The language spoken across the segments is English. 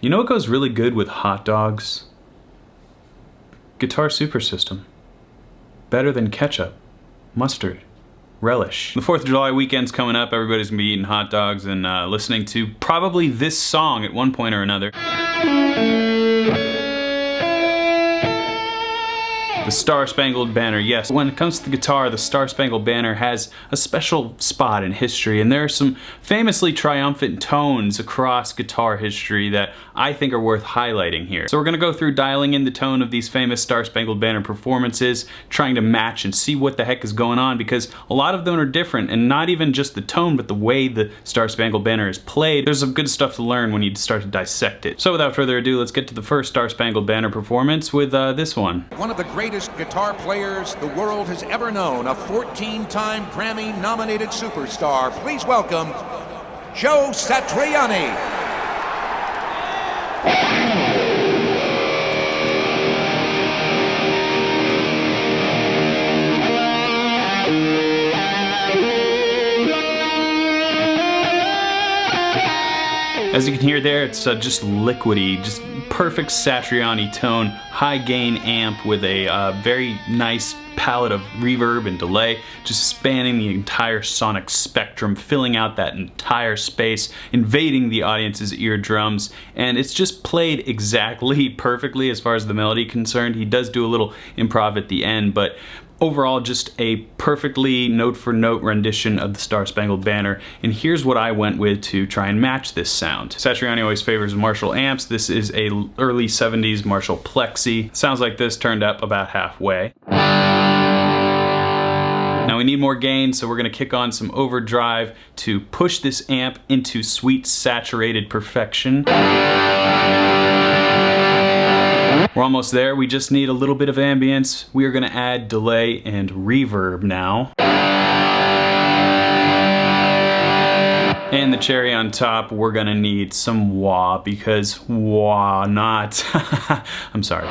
You know what goes really good with hot dogs? Guitar Super System. Better than ketchup, mustard, relish. The 4th of July weekend's coming up. Everybody's gonna be eating hot dogs and listening to probably this song at one point or another. The Star Spangled Banner, yes. When it comes to the guitar, the Star Spangled Banner has a special spot in history, and there are some famously triumphant tones across guitar history that I think are worth highlighting here. So we're gonna go through dialing in the tone of these famous Star Spangled Banner performances, trying to match and see what the heck is going on, because a lot of them are different, and not even just the tone, but the way the Star Spangled Banner is played. There's some good stuff to learn when you start to dissect it. So without further ado, let's get to the first Star Spangled Banner performance with this one. One of the greatest guitar players the world has ever known, a 14-time Grammy-nominated superstar. Please welcome Joe Satriani. As you can hear there, it's just liquidy, just perfect Satriani tone, high gain amp with a very nice palette of reverb and delay, just spanning the entire sonic spectrum, filling out that entire space, invading the audience's eardrums, and it's just played exactly perfectly as far as the melody concerned. He does do a little improv at the end, but overall, just a perfectly note-for-note rendition of the Star Spangled Banner, and here's what I went with to try and match this sound. Satriani always favors Marshall amps. This is a early 70s Marshall Plexi. Sounds like this turned up about halfway. Now we need more gain, so we're gonna kick on some overdrive to push this amp into sweet saturated perfection. We're almost there. We just need a little bit of ambience. We are gonna add delay and reverb now. And the cherry on top, we're gonna need some wah, because wah not. I'm sorry.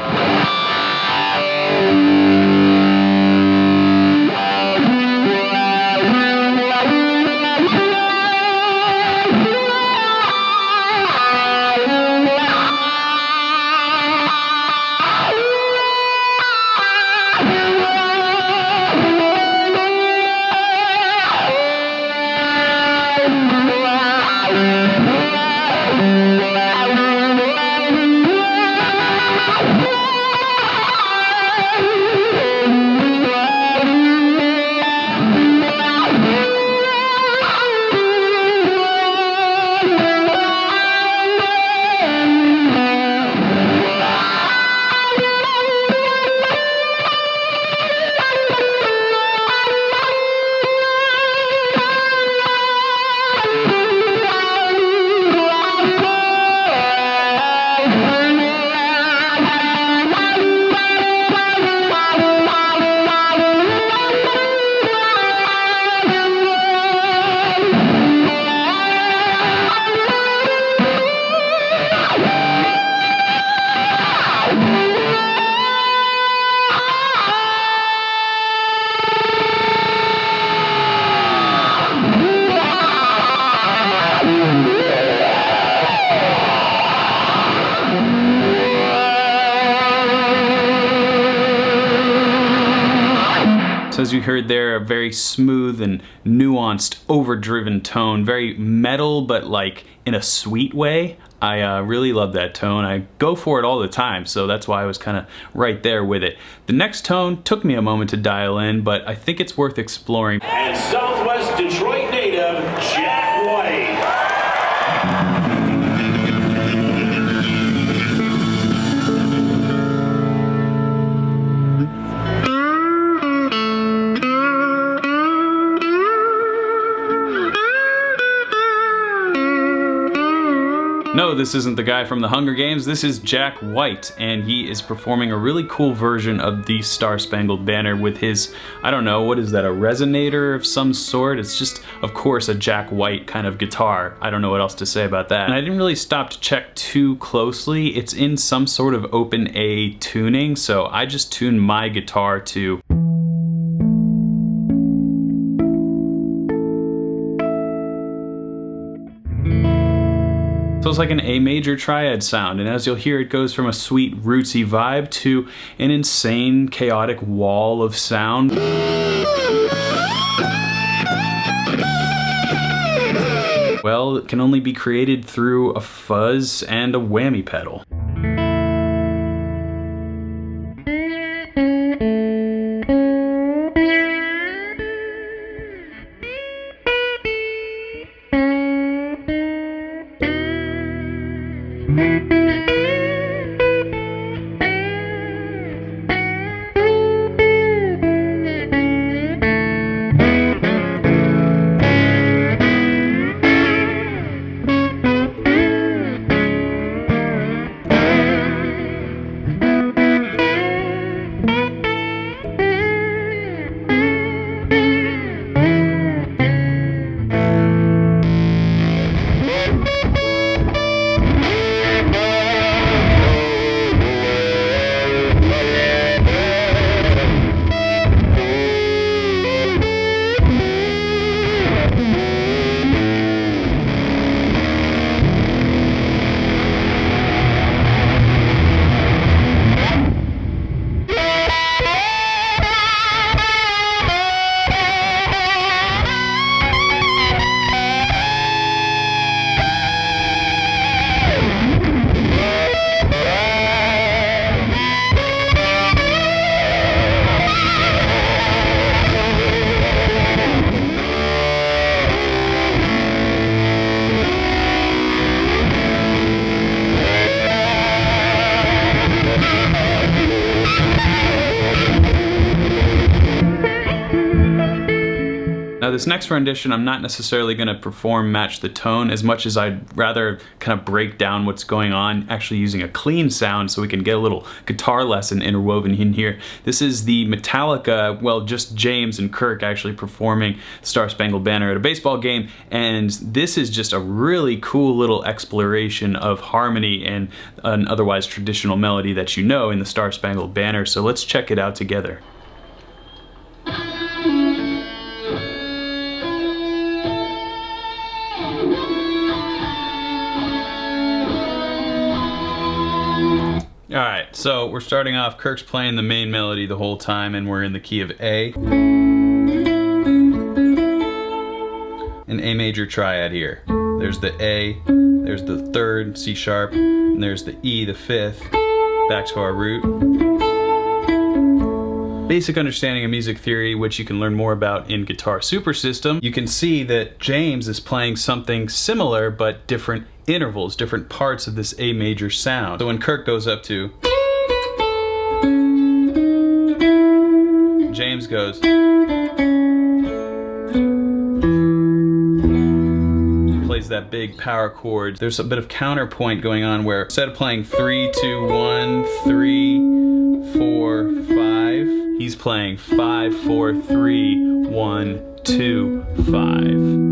As you heard there, a very smooth and nuanced, overdriven tone, very metal, but like in a sweet way. I really love that tone. I go for it all the time, so that's why I was kind of right there with it. The next tone took me a moment to dial in, but I think it's worth exploring. And Southwest Detroit native, Jack White. No, this isn't the guy from the Hunger Games. This is Jack White, and he is performing a really cool version of the Star Spangled Banner with his, I don't know, what is that, a resonator of some sort? It's just, of course, a Jack White kind of guitar. I don't know what else to say about that. And I didn't really stop to check too closely. It's in some sort of open A tuning, so I just tuned my guitar to So So it's like an A major triad sound, and as you'll hear, it goes from a sweet rootsy vibe to an insane chaotic wall of sound. Well, it can only be created through a fuzz and a whammy pedal. Now this next rendition, I'm not necessarily going to perform match the tone as much as I'd rather kind of break down what's going on, actually using a clean sound so we can get a little guitar lesson interwoven in here. This is the Metallica, well, just James and Kirk actually performing Star Spangled Banner at a baseball game, and this is just a really cool little exploration of harmony and an otherwise traditional melody that you know in the Star Spangled Banner, so let's check it out together. Alright, so we're starting off, Kirk's playing the main melody the whole time and we're in the key of A. An A major triad here. There's the A, there's the third, C sharp, and there's the E, the fifth, back to our root. Basic understanding of music theory, which you can learn more about in Guitar Super System. You can see that James is playing something similar but different intervals, different parts of this A major sound. So when Kirk goes up to, James goes, plays that big power chord. There's a bit of counterpoint going on where instead of playing 3, 2, 1, 3, 4, 5, he's playing 5, 4, 3, 1, 2, 5.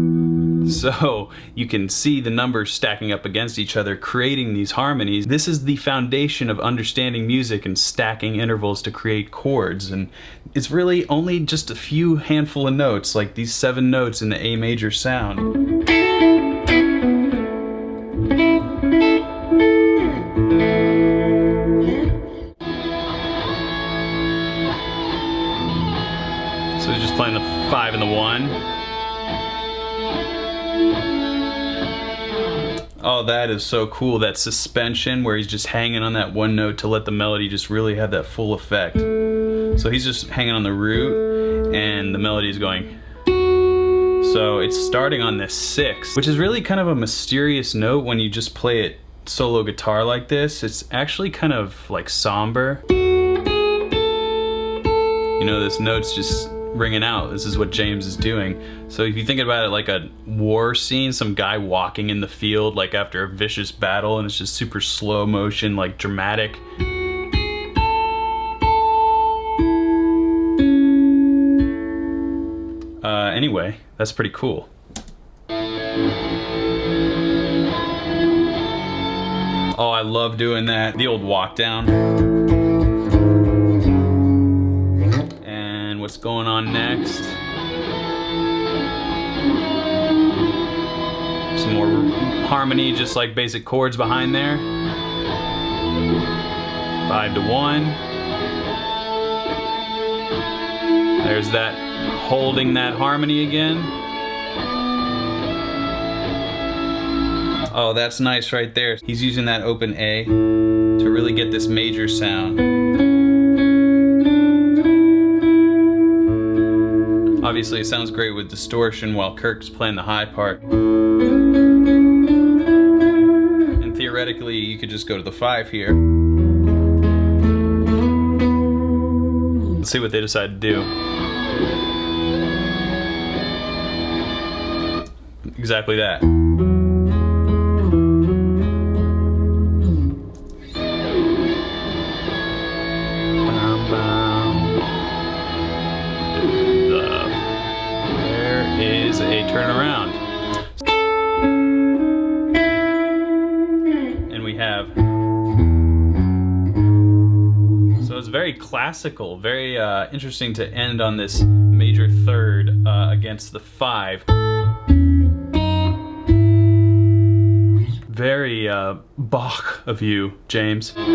So you can see the numbers stacking up against each other, creating these harmonies. This is the foundation of understanding music and stacking intervals to create chords. And it's really only just a few handful of notes, like these 7 notes in the A major sound. So he's just playing the 5 and the 1. Oh, that is so cool, that suspension where he's just hanging on that one note to let the melody just really have that full effect. So he's just hanging on the root and the melody is going. So it's starting on this 6, which is really kind of a mysterious note when you just play it solo guitar like this. It's actually kind of like somber. You know, this note's just ringing out. This is what James is doing. So if you think about it like a war scene, some guy walking in the field like after a vicious battle, and it's just super slow motion, like dramatic. Anyway, that's pretty cool. Oh, I love doing that. The old walk down. And what's going on next? Some more harmony, just like basic chords behind there. 5-1. There's that, holding that harmony again. Oh, that's nice right there. He's using that open A to really get this major sound. Obviously, it sounds great with distortion while Kirk's playing the high part. And theoretically, you could just go to the 5 here. Let's see what they decide to do. Exactly that. There is a turnaround. And we have... So it's very classical, very interesting to end on this major third against the 5. Very Bach of you, James. Some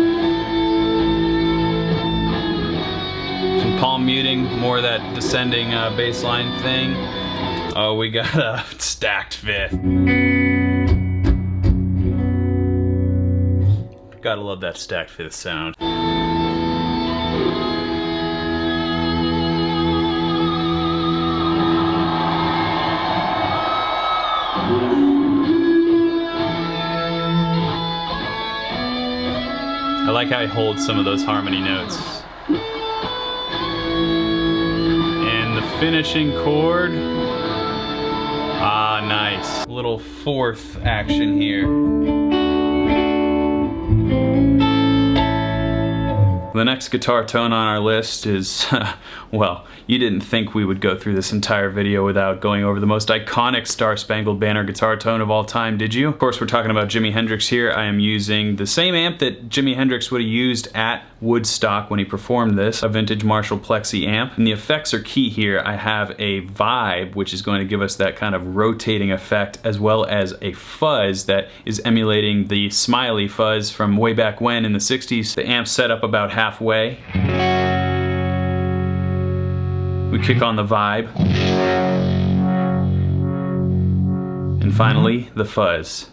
palm muting, more of that descending bass line thing. Oh, we got a stacked 5th. Gotta love that stacked 5th sound. I like how he holds some of those harmony notes. And the finishing chord. Ah, nice. Little 4th action here. The next guitar tone on our list is, well, you didn't think we would go through this entire video without going over the most iconic Star Spangled Banner guitar tone of all time, did you? Of course, we're talking about Jimi Hendrix here. I am using the same amp that Jimi Hendrix would have used at Woodstock when he performed this, a vintage Marshall Plexi amp. And the effects are key here. I have a vibe, which is going to give us that kind of rotating effect, as well as a fuzz that is emulating the Smiley fuzz from way back when in the 60s. The amp's set up about halfway. We kick on the vibe. And finally, the fuzz.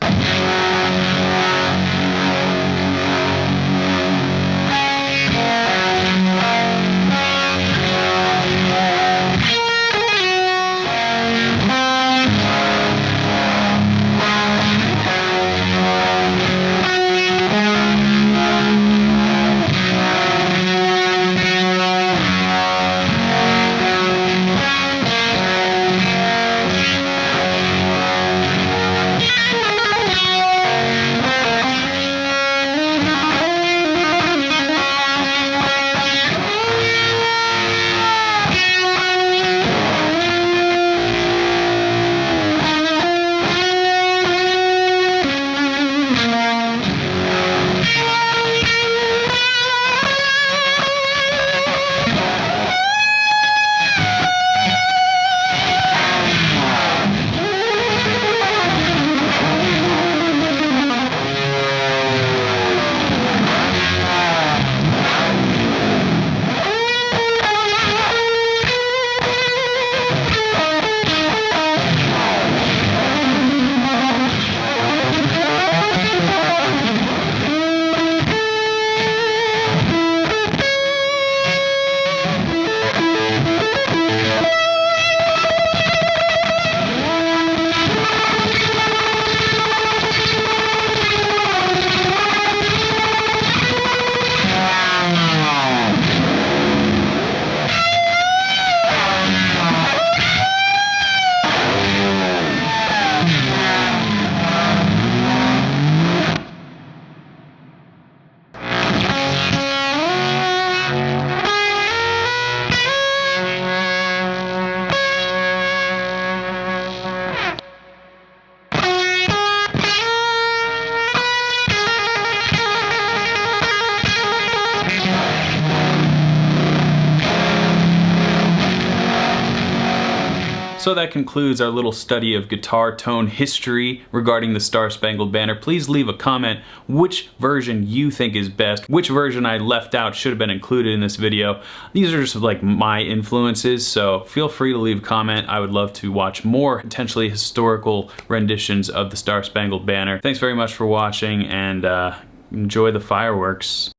So that concludes our little study of guitar tone history regarding the Star Spangled Banner. Please leave a comment which version you think is best, which version I left out should have been included in this video. These are just like my influences, so feel free to leave a comment. I would love to watch more potentially historical renditions of the Star Spangled Banner. Thanks very much for watching, and enjoy the fireworks.